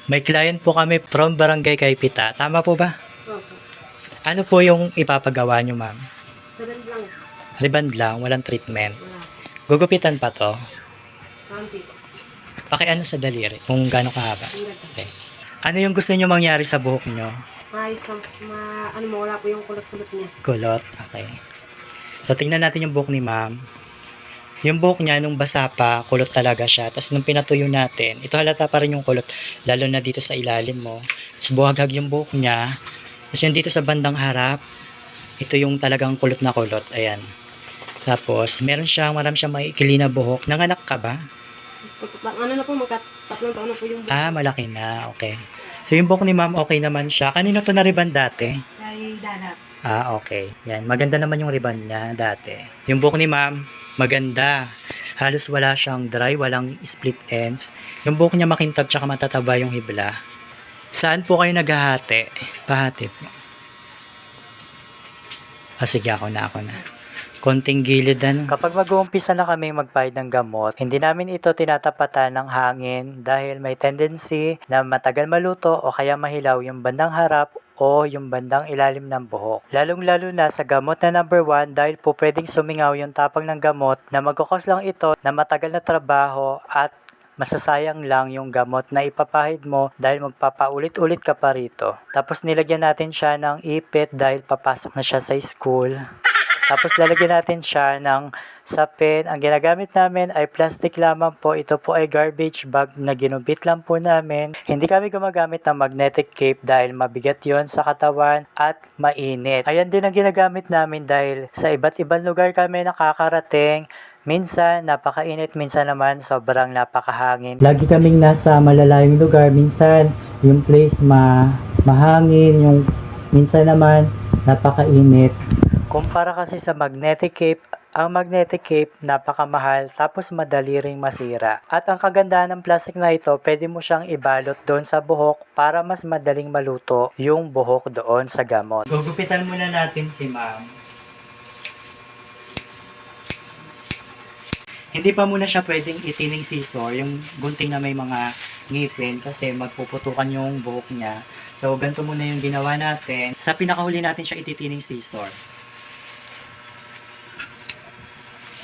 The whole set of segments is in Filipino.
May client po kami from Barangay Kaipita. Tama po ba? Opo. Ano po yung ipapagawa nyo, ma'am? Sarap lang. Riband lang, walang treatment. Wala. Gugupitan pa to. Kaunti po. Pakiano sa daliri kung gaano kahaba. Ang ganda. Okay. Ano yung gusto nyo mangyari sa buhok nyo? Kahit mawala po yung kulot-kulot niya. Kulot. Okay. So, tingnan natin yung buhok ni ma'am. Yung buhok niya, nung basa pa, kulot talaga siya. Tapos, nung pinatuyo natin, ito halata pa rin yung kulot. Lalo na dito sa ilalim mo. Tapos, buhaghag yung buhok niya. Tapos, yung dito sa bandang harap, ito yung talagang kulot na kulot. Ayan. Tapos, marami siyang maikli na buhok. Nanganak ka ba? Ano na po, magkatatlong taon na po yung Ah, malaki na. Okay. So, yung buhok ni ma'am, okay naman siya. Kanino to na ribbon dati? Kay Dada. Ah, okay. Yan. Maganda naman yung ribbon niya dati. Yung buhok ni ma'am, maganda. Halos wala siyang dry, walang split ends. Yung buhok niya makintab tsaka matataba yung hibla. Saan po kayo naghahati? Pahati po. Ah, sige, ako na. Konting gilid Kapag mag-uumpisa na kami magbayad ng gamot, hindi namin ito tinatapatan ng hangin dahil may tendency na matagal maluto o kaya mahilaw yung bandang harap o yung bandang ilalim ng buhok. Lalong-lalo na sa gamot na number 1 dahil po pwedeng sumingaw yung tapang ng gamot na magkukos lang ito na matagal na trabaho at masasayang lang yung gamot na ipapahid mo dahil magpapaulit-ulit ka pa rito. Tapos nilagyan natin siya ng ipit dahil papasok na siya sa school. Tapos lalagyan natin siya ng sapin. Ang ginagamit namin ay plastic lamang po. Ito po ay garbage bag na ginubit lang po namin. Hindi kami gumagamit ng magnetic cape dahil mabigat yon sa katawan at mainit. Ayan din ang ginagamit namin dahil sa iba't ibang lugar kami nakakarating. Minsan napakainit, minsan naman sobrang napakahangin. Lagi kaming nasa malalayong lugar. Minsan yung place mahangin, yung minsan naman napakainit. Kumpara kasi sa magnetic cape, ang magnetic cape napakamahal tapos madali ring masira. At ang kagandahan ng plastic na ito, pwede mo siyang ibalot doon sa buhok para mas madaling maluto yung buhok doon sa gamot. Gugupitan muna natin si ma'am. Hindi pa muna siya pwedeng itining scissor, yung gunting na may mga ngipin kasi magpuputukan yung buhok niya. So, ganito muna yung ginawa natin. Sa pinakahuli natin siya ititining scissor.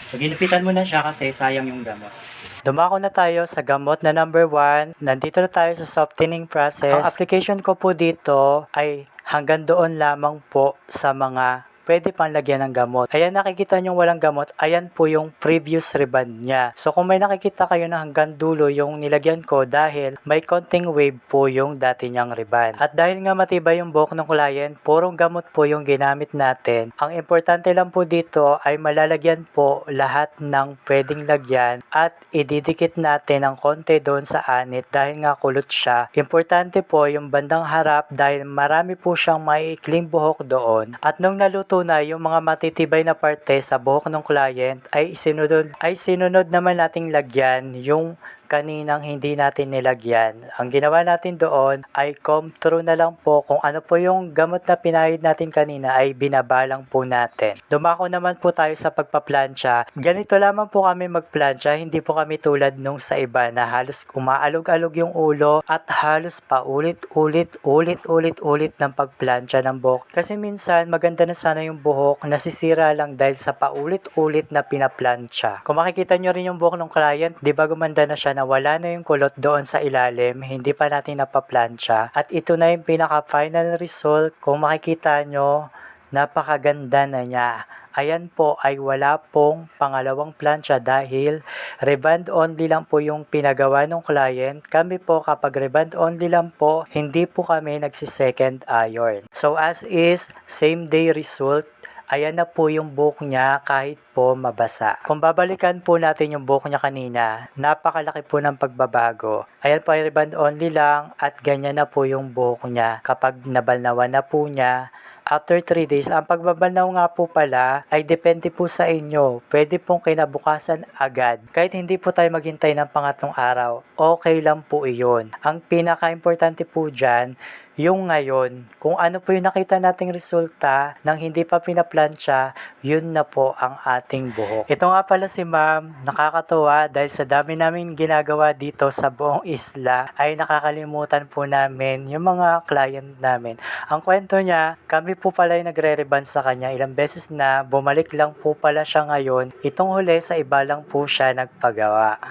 So, ginupitan mo na siya kasi sayang yung gamot. Dumako na tayo sa gamot na number 1. Nandito na tayo sa softening process. Ang application ko po dito ay hanggang doon lamang po sa mga pwede pang lagyan ng gamot. Ayan, nakikita nyo walang gamot. Ayan po yung previous riband niya. So, kung may nakikita kayo na hanggang dulo yung nilagyan ko dahil may konting wave po yung dati niyang riband. At dahil nga matibay yung buhok ng client, purong gamot po yung ginamit natin. Ang importante lang po dito ay malalagyan po lahat ng pwedeng lagyan at ididikit natin ng konti doon sa anit dahil nga kulot siya. Importante po yung bandang harap dahil marami po siyang maiikling buhok doon. At nung naluto na yung mga matitibay na parte sa buhok ng client ay sinunod naman nating lagyan yung kaninang hindi natin nilagyan. Ang ginawa natin doon ay comb through na lang po kung ano po yung gamot na pinahid natin kanina ay binabalang po natin. Dumako naman po tayo sa pagpaplansya. Ganito lamang po kami magplansya, hindi po kami tulad nung sa iba na halos umaalog-alog yung ulo at halos paulit-ulit ng pagplansya ng buhok. Kasi minsan maganda na sana yung buhok, nasisira lang dahil sa paulit-ulit na pinaplansya. Kung makikita nyo rin yung buhok ng client, di ba gumanda na siya na wala na yung kulot doon sa ilalim, hindi pa natin napaplansya. At ito na yung pinaka-final result. Kung makikita nyo, napakaganda na niya. Ayan po ay wala pong pangalawang plansya dahil reband only lang po yung pinagawa ng client. Kami po kapag reband only lang po, hindi po kami nagsi-second iron. So as is, same day result. Ayan na po yung buhok niya kahit po mabasa. Kung babalikan po natin yung buhok niya kanina, napakalaki po ng pagbabago. Ayan po ay reband only lang at ganyan na po yung buhok niya. Kapag nabalnawan na po niya, after 3 days, ang pagbabalnaw nga po pala ay depende po sa inyo. Pwede pong kinabukasan agad. Kahit hindi po tayo maghintay ng pangatlong araw, okay lang po iyon. Ang pinaka-importante po dyan, yung ngayon. Kung ano po yung nakita nating resulta nang hindi pa pinaplansya, yun na po ang ating buhok. Ito nga pala si ma'am, nakakatuwa dahil sa dami namin ginagawa dito sa buong isla ay nakakalimutan po namin yung mga client namin. Ang kwento niya, kami po pala yung nagre-reban sa kanya ilang beses na, bumalik lang po pala siya ngayon. Itong huli sa iba lang po siya nagpagawa.